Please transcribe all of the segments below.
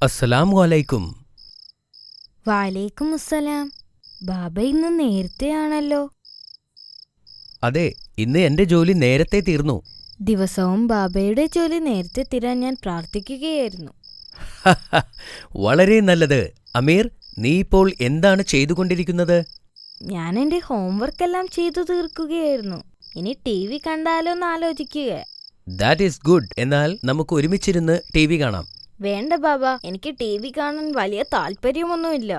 അസ്സലാമു അലൈക്കും. വാലേക്കും അസ്സലാം. ബാബ ഇന്ന് നേരത്തെയാണല്ലോ. അതെ, ഇന്ന് എന്റെ ജോലി നേരത്തെ തീർന്നു. ദിവസവും ബാബയുടെ ജോലി നേരത്തെ തീരാൻ ഞാൻ പ്രാർത്ഥിക്കുകയായിരുന്നു. വളരെ നല്ലത്. അമീർ, നീ ഇപ്പോൾ എന്താണ് ചെയ്തുകൊണ്ടിരിക്കുന്നത്? ഞാൻ എൻ്റെ ഹോംവർക്കെല്ലാം ചെയ്തു തീർക്കുകയായിരുന്നു. ഇനി TV കണ്ടാലോന്ന് ആലോചിക്കുക. That is good. എന്നാൽ നമുക്ക് ഒരുമിച്ചിരുന്ന് TV കാണാം. വേണ്ട ബാബ, എനിക്ക് TV കാണാൻ വലിയ താല്പര്യമൊന്നുമില്ല.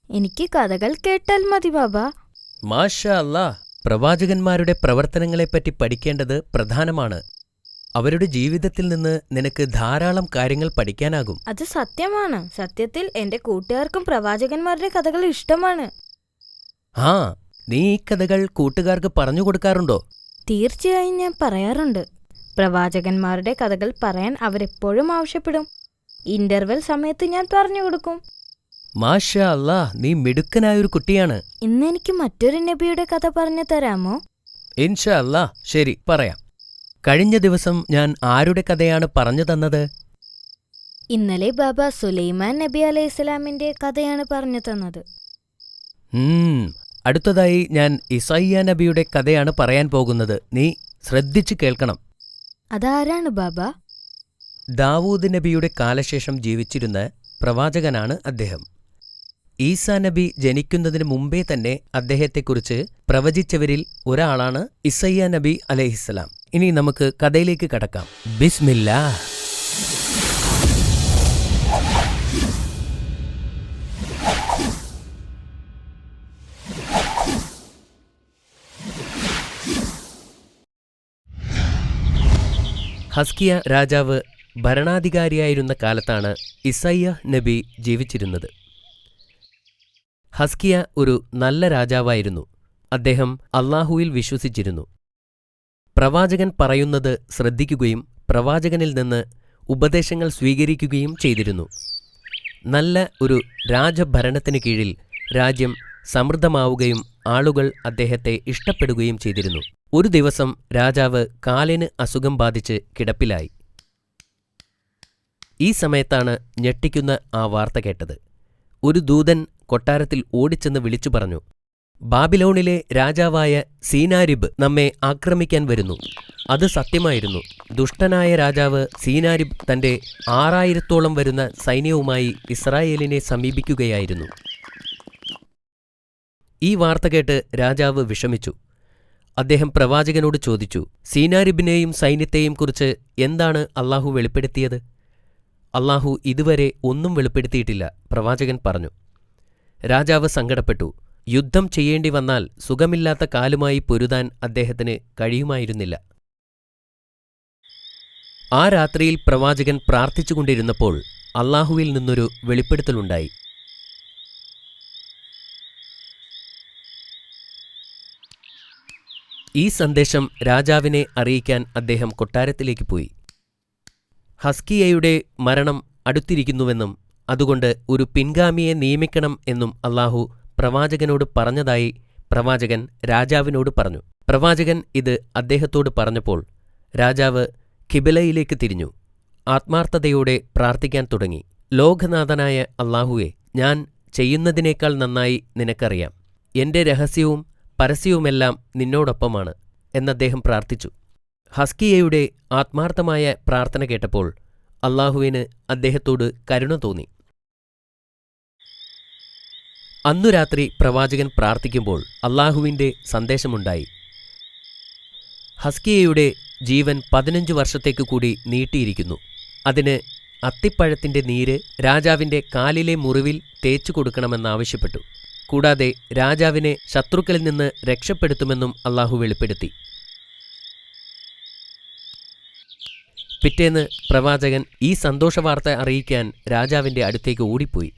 എനിക്ക് കഥകൾ കേട്ടാൽ മതി ബാബ. മാഷാ അല്ലാ, പ്രവാചകന്മാരുടെ പ്രവർത്തനങ്ങളെപ്പറ്റി പഠിക്കേണ്ടത് പ്രധാനമാണ്. അവരുടെ ജീവിതത്തിൽ നിന്ന് നിനക്ക് ധാരാളം കാര്യങ്ങൾ പഠിക്കാനാകും. അത് സത്യമാണ്. സത്യത്തിൽ എൻ്റെ കൂട്ടുകാർക്കും പ്രവാചകന്മാരുടെ കഥകൾ ഇഷ്ടമാണ്. ആ, നീ ഈ കഥകൾ കൂട്ടുകാർക്ക് പറഞ്ഞു കൊടുക്കാറുണ്ടോ? തീർച്ചയായും ഞാൻ പറയാറുണ്ട്. പ്രവാചകന്മാരുടെ കഥകൾ പറയാൻ അവരെപ്പോഴും ആവശ്യപ്പെടും. ഇന്റർവെൽ സമയത്ത് ഞാൻ പറഞ്ഞു കൊടുക്കും. മാഷാ അല്ലാ, നീ മിടുക്കനായൊരു കുട്ടിയാണ്. ഇന്ന് എനിക്ക് മറ്റൊരു നബിയുടെ കഥ പറഞ്ഞു തരാമോ? ഇൻഷാ അല്ലാ, ശരി, പറയാം. കഴിഞ്ഞ ദിവസം ഞാൻ ആരുടെ കഥയാണ് പറഞ്ഞു തന്നത്? ഇന്നലെ ബാബ സുലൈമാൻ നബി അലൈഹിസ്സലാമിന്റെ കഥയാണ് പറഞ്ഞു തന്നത്. അടുത്തതായി ഞാൻ ഇസയ്യ നബിയുടെ കഥയാണ് പറയാൻ പോകുന്നത്. നീ ശ്രദ്ധിച്ചു കേൾക്കണം. അതാരാണ് ബാബ? ദാവൂദ് നബിയുടെ കാലശേഷം ജീവിച്ചിരുന്ന പ്രവാചകനാണ് അദ്ദേഹം. ഈസാ നബി ജനിക്കുന്നതിന് മുമ്പേ തന്നെ അദ്ദേഹത്തെക്കുറിച്ച് പ്രവചിച്ചവരിൽ ഒരാളാണ് ഇസയ്യ നബി അലൈഹിസ്സലാം. ഇനി നമുക്ക് കഥയിലേക്ക് കടക്കാം. ബിസ്മില്ലാ. ഹസ്കിയ രാജാവ് ഭരണാധികാരിയായിരുന്ന കാലത്താണ് ഇസയ്യ നബി ജീവിച്ചിരുന്നത്. ഹസ്കിയ ഒരു നല്ല രാജാവായിരുന്നു. അദ്ദേഹം അല്ലാഹുവിൽ വിശ്വസിച്ചിരുന്നു. പ്രവാചകൻ പറയുന്നത് ശ്രദ്ധിക്കുകയും പ്രവാചകനിൽ നിന്ന് ഉപദേശങ്ങൾ സ്വീകരിക്കുകയും ചെയ്തിരുന്നു. നല്ല ഒരു രാജഭരണത്തിന് കീഴിൽ രാജ്യം സമൃദ്ധമാവുകയും ആളുകൾ അദ്ദേഹത്തെ ഇഷ്ടപ്പെടുകയും ചെയ്തിരുന്നു. ഒരു ദിവസം രാജാവ് കാലിന് അസുഖം ബാധിച്ച് കിടപ്പിലായി. ഈ സമയത്താണ് ഞെട്ടിക്കുന്ന ആ വാർത്ത കേട്ടത്. ഒരു ദൂതൻ കൊട്ടാരത്തിൽ ഓടിച്ചെന്ന് വിളിച്ചു പറഞ്ഞു, ബാബിലോണിലെ രാജാവായ സീനാരിബ് നമ്മെ ആക്രമിക്കാൻ വരുന്നു. അത് സത്യമായിരുന്നു. ദുഷ്ടനായ രാജാവ് സീനാരിബ് തന്റെ 6000-ഓളം വരുന്ന സൈന്യവുമായി ഇസ്രായേലിനെ സമീപിക്കുകയായിരുന്നു. ഈ വാർത്ത കേട്ട് രാജാവ് വിഷമിച്ചു. അദ്ദേഹം പ്രവാചകനോട് ചോദിച്ചു, സീനാരിബിനെയും സൈന്യത്തെയും കുറിച്ച് എന്താണ് അല്ലാഹു വെളിപ്പെടുത്തിയത്? അല്ലാഹു ഇതുവരെ ഒന്നും വെളിപ്പെടുത്തിയിട്ടില്ല, പ്രവാചകൻ പറഞ്ഞു. രാജാവ് സങ്കടപ്പെട്ടു. യുദ്ധം ചെയ്യേണ്ടി വന്നാൽ സുഖമില്ലാത്ത കാലുമായി പൊരുതാൻ അദ്ദേഹത്തിന് കഴിയുമായിരുന്നില്ല. ആ രാത്രിയിൽ പ്രവാചകൻ പ്രാർത്ഥിച്ചുകൊണ്ടിരുന്നപ്പോൾ അല്ലാഹുവിൽ നിന്നൊരു വെളിപ്പെടുത്തലുണ്ടായി. ഈ സന്ദേശം രാജാവിനെ അറിയിക്കാൻ അദ്ദേഹം കൊട്ടാരത്തിലേക്ക് പോയി. ഹസ്കിയയുടെ മരണം അടുത്തിരിക്കുന്നുവെന്നും അതുകൊണ്ട് ഒരു പിൻഗാമിയെ നിയമിക്കണം എന്നും അല്ലാഹു പ്രവാചകനോട് പറഞ്ഞതായി പ്രവാചകൻ രാജാവിനോട് പറഞ്ഞു. പ്രവാചകൻ ഇത് അദ്ദേഹത്തോട് പറഞ്ഞപ്പോൾ രാജാവ് ഖിബലയിലേക്ക് തിരിഞ്ഞു. ആത്മാർത്ഥതയോടെ പ്രാർത്ഥിക്കാൻ തുടങ്ങി. ലോകനാഥനായ അല്ലാഹുവേ, ഞാൻ ചെയ്യുന്നതിനേക്കാൾ നന്നായി നിനക്കറിയാം. എന്റെ രഹസ്യവും പരസ്യവുമെല്ലാം നിന്നോടൊപ്പമാണ് എന്നദ്ദേഹം പ്രാർത്ഥിച്ചു. ഹസ്കിയയുടെ ആത്മാർത്ഥമായ പ്രാർത്ഥന കേട്ടപ്പോൾ അല്ലാഹുവിന് അദ്ദേഹത്തോട് കരുണ തോന്നി. അന്നു രാത്രി പ്രവാചകൻ പ്രാർത്ഥിക്കുമ്പോൾ അല്ലാഹുവിന്റെ സന്ദേശമുണ്ടായി. ഹസ്കിയയുടെ ജീവൻ 15 വർഷത്തേക്ക് കൂടി നീട്ടിയിരിക്കുന്നു. അതിന് അത്തിപ്പഴത്തിന്റെ നീര് രാജാവിന്റെ കാലിലെ മുറിവിൽ തേച്ചു കൊടുക്കണമെന്നാവശ്യപ്പെട്ടു. കൂടാതെ രാജാവിനെ ശത്രുക്കളിൽ നിന്ന് രക്ഷപ്പെടുത്തുമെന്നും അല്ലാഹു വെളിപ്പെടുത്തി. പിറ്റേന്ന് പ്രവാചകൻ ഈ സന്തോഷവാർത്ത അറിയിക്കാൻ രാജാവിന്റെ അടുത്തേക്ക് ഓടിപ്പോയി.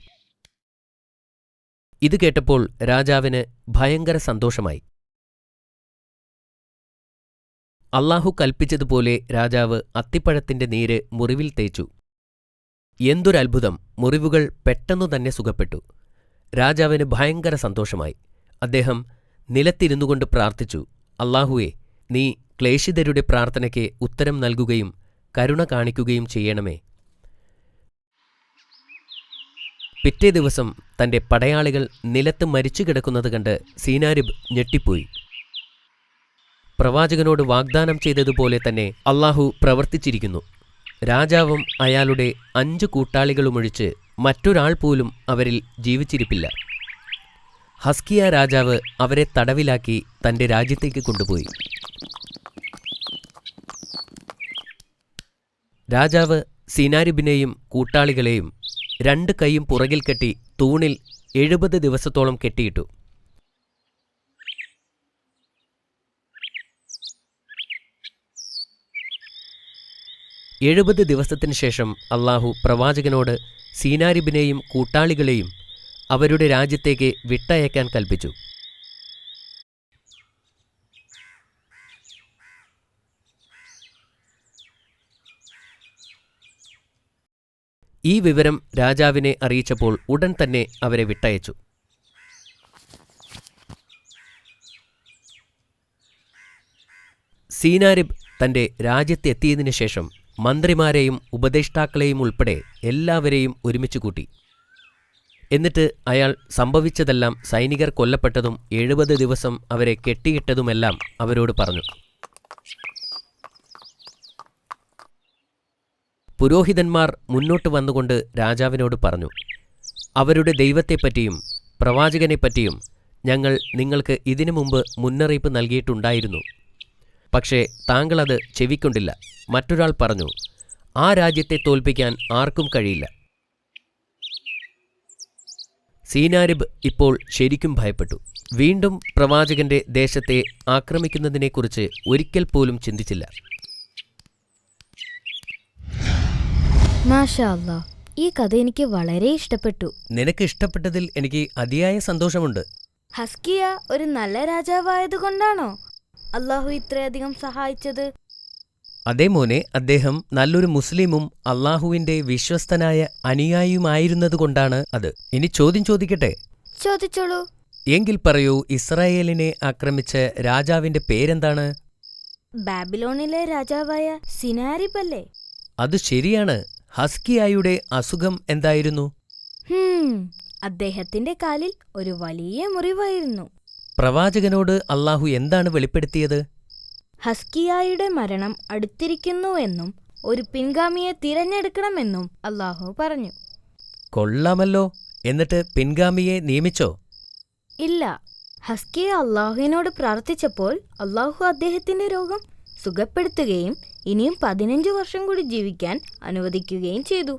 ഇത് കേട്ടപ്പോൾ രാജാവിന് ഭയങ്കര സന്തോഷമായി. അല്ലാഹു കൽപ്പിച്ചതുപോലെ രാജാവ് അത്തിപ്പഴത്തിന്റെ നീര് മുറിവിൽ തേച്ചു. എന്തൊരത്ഭുതം! മുറിവുകൾ പെട്ടെന്നു തന്നെ സുഖപ്പെട്ടു. രാജാവിന് ഭയങ്കര സന്തോഷമായി. അദ്ദേഹം നിലത്തിരുന്നുകൊണ്ട് പ്രാർത്ഥിച്ചു, അല്ലാഹുവേ, നീ ക്ലേശിതരുടെ പ്രാർത്ഥനയ്ക്ക് ഉത്തരം നൽകുകയും കരുണ കാണിക്കുകയും ചെയ്യണമേ. പിറ്റേ ദിവസം തന്റെ പടയാളികൾ നിലത്ത് മരിച്ചു കിടക്കുന്നത് കണ്ട് സീനാരിബ് ഞെട്ടിപ്പോയി. പ്രവാചകനോട് വാഗ്ദാനം ചെയ്തതുപോലെ തന്നെ അള്ളാഹു പ്രവർത്തിച്ചിരിക്കുന്നു. രാജാവും അയാളുടെ 5 കൂട്ടാളികളുമൊഴിച്ച് മറ്റൊരാൾ പോലും അവരിൽ ജീവിച്ചിരിപ്പില്ല. ഹസ്കിയ രാജാവ് അവരെ തടവിലാക്കി തന്റെ രാജ്യത്തേക്ക് കൊണ്ടുപോയി. രാജാവ് സീനാരിബിനെയും കൂട്ടാളികളെയും 2 കൈയും പുറകിൽ കെട്ടി തൂണിൽ 70 ദിവസത്തോളം കെട്ടിയിട്ടു. എഴുപത് ദിവസത്തിനു ശേഷം അള്ളാഹു പ്രവാചകനോട് സീനാരിബിനെയും കൂട്ടാളികളെയും അവരുടെ രാജ്യത്തേക്ക് വിട്ടയക്കാൻ കൽപ്പിച്ചു. ഈ വിവരം രാജാവിനെ അറിയിച്ചപ്പോൾ ഉടൻ തന്നെ അവരെ വിട്ടയച്ചു. സീനാരിബ് തന്റെ രാജ്യത്തെത്തിയതിനു ശേഷം മന്ത്രിമാരെയും ഉപദേഷ്ടാക്കളെയും ഉൾപ്പെടെ എല്ലാവരെയും ഒരുമിച്ച് കൂട്ടി. എന്നിട്ട് അയാൾ സംഭവിച്ചതെല്ലാം, സൈനികർ കൊല്ലപ്പെട്ടതും 70 ദിവസം അവരെ കെട്ടിയിട്ടതുമെല്ലാം അവരോട് പറഞ്ഞു. പുരോഹിതന്മാർ മുന്നോട്ട് വന്നുകൊണ്ട് രാജാവിനോട് പറഞ്ഞു, അവരുടെ ദൈവത്തെപ്പറ്റിയും പ്രവാചകനെപ്പറ്റിയും ഞങ്ങൾ നിങ്ങൾക്ക് ഇതിനു മുമ്പ് മുന്നറിയിപ്പ് നൽകിയിട്ടുണ്ടായിരുന്നു. പക്ഷേ താങ്കളത് ചെവിക്കൊണ്ടില്ല. മറ്റൊരാൾ പറഞ്ഞു, ആ രാജ്യത്തെ തോൽപ്പിക്കാൻ ആർക്കും കഴിയില്ല. സീനാരിബ് ഇപ്പോൾ ശരിക്കും ഭയപ്പെട്ടു. വീണ്ടും പ്രവാചകന്റെ ദേശത്തെ ആക്രമിക്കുന്നതിനെക്കുറിച്ച് ഒരിക്കൽ പോലും ചിന്തിച്ചില്ല. മാഷാ അല്ലാ, ഈ കഥ എനിക്ക് വളരെ ഇഷ്ടപ്പെട്ടു. നിനക്ക് ഇഷ്ടപ്പെട്ടതിൽ എനിക്ക് അതിയായ സന്തോഷമുണ്ട്. ഹസ്കിയ ഒരു നല്ല രാജാവായതുകൊണ്ടാണോ അള്ളാഹു ഇത്രയധികം സഹായിച്ചത്? അതേ മോനെ, അദ്ദേഹം നല്ലൊരു മുസ്ലിമും അള്ളാഹുവിന്റെ വിശ്വസ്തനായ അനുയായിയുമായിരുന്നതുകൊണ്ടാണ് അത്. ഇനി ചോദ്യം ചോദിക്കട്ടെ? ചോദിച്ചോളൂ. എങ്കിൽ പറയൂ, ഇസ്രായേലിനെ ആക്രമിച്ച രാജാവിന്റെ പേരെന്താണ്? ബാബിലോണിലെ രാജാവായ സിനാരിബ് അല്ലേ? അത് ശരിയാണ്. ഹസ്കിയായുടെ അസുഖം എന്തായിരുന്നു? അദ്ദേഹത്തിന്റെ കാലിൽ ഒരു വലിയ മുറിവായിരുന്നു. പ്രവാചകനോട് അള്ളാഹു എന്താണ് വെളിപ്പെടുത്തിയത്? ഹസ്കിയായുടെ മരണം അടുത്തിരിക്കുന്നുവെന്നും ഒരു പിൻഗാമിയെ തിരഞ്ഞെടുക്കണമെന്നും അള്ളാഹു പറഞ്ഞു. കൊള്ളാമല്ലോ. എന്നിട്ട് പിൻഗാമിയെ നിയമിച്ചോ? ഇല്ല. ഹസ്കിയ അള്ളാഹുവിനോട് പ്രാർത്ഥിച്ചപ്പോൾ അള്ളാഹു അദ്ദേഹത്തിന്റെ രോഗം സുഖപ്പെടുത്തുകയും ഇനിയും 15 വർഷം കൂടി ജീവിക്കാൻ അനുവദിക്കുകയും ചെയ്തു.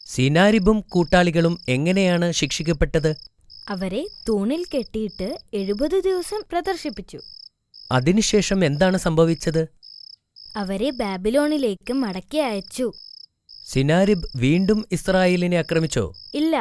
സീനാരിബും കൂട്ടാളികളും എങ്ങനെയാണ് ശിക്ഷിക്കപ്പെട്ടത്? അവരെ തൂണിൽ കെട്ടിയിട്ട് 70 ദിവസം പ്രദർശിപ്പിച്ചു. അതിനുശേഷം എന്താണ് സംഭവിച്ചത്? അവരെ ബാബിലോണിലേക്ക് മടക്കി അയച്ചു. സിനാരിബ് വീണ്ടും ഇസ്രായേലിനെ ആക്രമിച്ചോ? ഇല്ല,